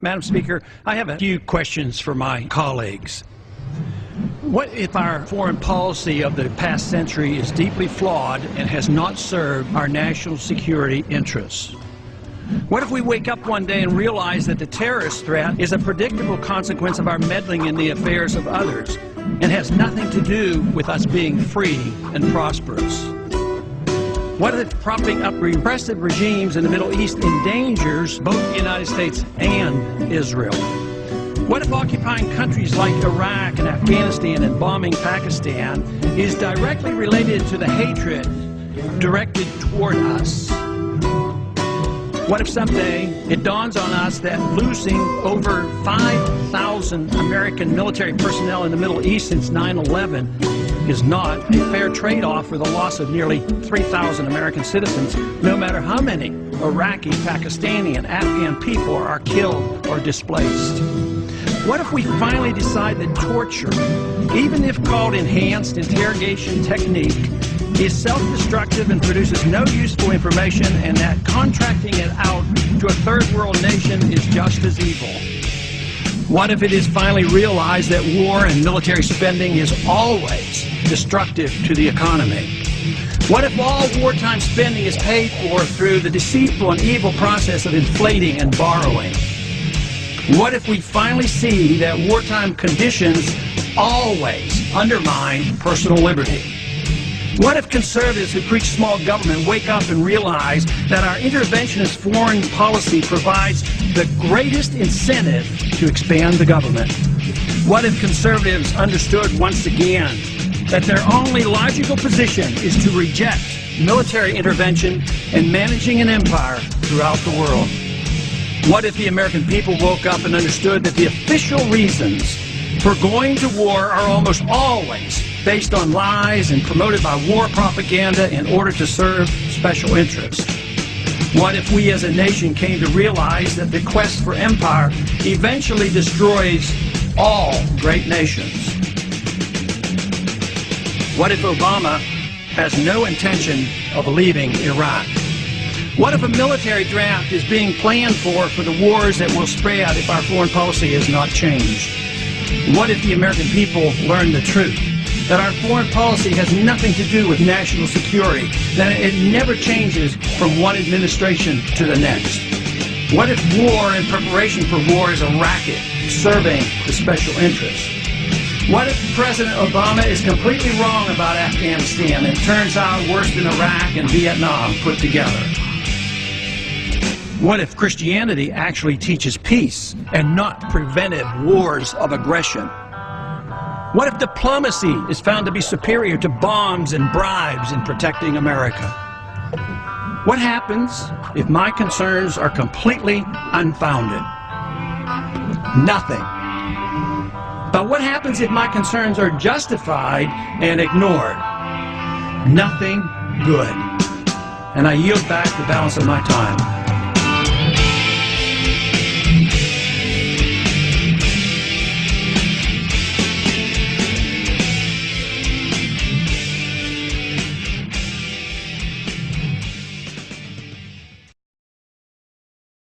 Madam Speaker, I have a few questions for my colleagues. What if our foreign policy of the past century is deeply flawed and has not served our national security interests? What if we wake up one day and realize that the terrorist threat is a predictable consequence of our meddling in the affairs of others and has nothing to do with us being free and prosperous? What if propping up repressive regimes in the Middle East endangers both the United States and Israel? What if occupying countries like Iraq and Afghanistan and bombing Pakistan is directly related to the hatred directed toward us? What if someday it dawns on us that losing over 5,000 American military personnel in the Middle East since 9/11 is not a fair trade-off for the loss of nearly 3,000 American citizens, no matter how many Iraqi, Pakistani, and Afghan people are killed or displaced? What if we finally decide that torture, even if called enhanced interrogation technique, is self-destructive and produces no useful information, and that contracting it out to a third world nation is just as evil? What if it is finally realized that war and military spending is always destructive to the economy? What if all wartime spending is paid for through the deceitful and evil process of inflating and borrowing? What if we finally see that wartime conditions always undermine personal liberty? What if conservatives who preach small government wake up and realize that our interventionist foreign policy provides the greatest incentive to expand the government? What if conservatives understood once again that their only logical position is to reject military intervention and managing an empire throughout the world? What if the American people woke up and understood that the official reasons for going to war are almost always based on lies and promoted by war propaganda in order to serve special interests? What if we as a nation came to realize that the quest for empire eventually destroys all great nations? What if Obama has no intention of leaving Iraq? What if a military draft is being planned for the wars that will spread if our foreign policy is not changed? What if the American people learn the truth, that our foreign policy has nothing to do with national security, that it never changes from one administration to the next? What if war and preparation for war is a racket serving the special interests? What if President Obama is completely wrong about Afghanistan and turns out worse than Iraq and Vietnam put together? What if Christianity actually teaches peace and not preventive wars of aggression? What if diplomacy is found to be superior to bombs and bribes in protecting America? What happens if my concerns are completely unfounded? Nothing. But what happens if my concerns are justified and ignored? Nothing good. And I yield back the balance of my time.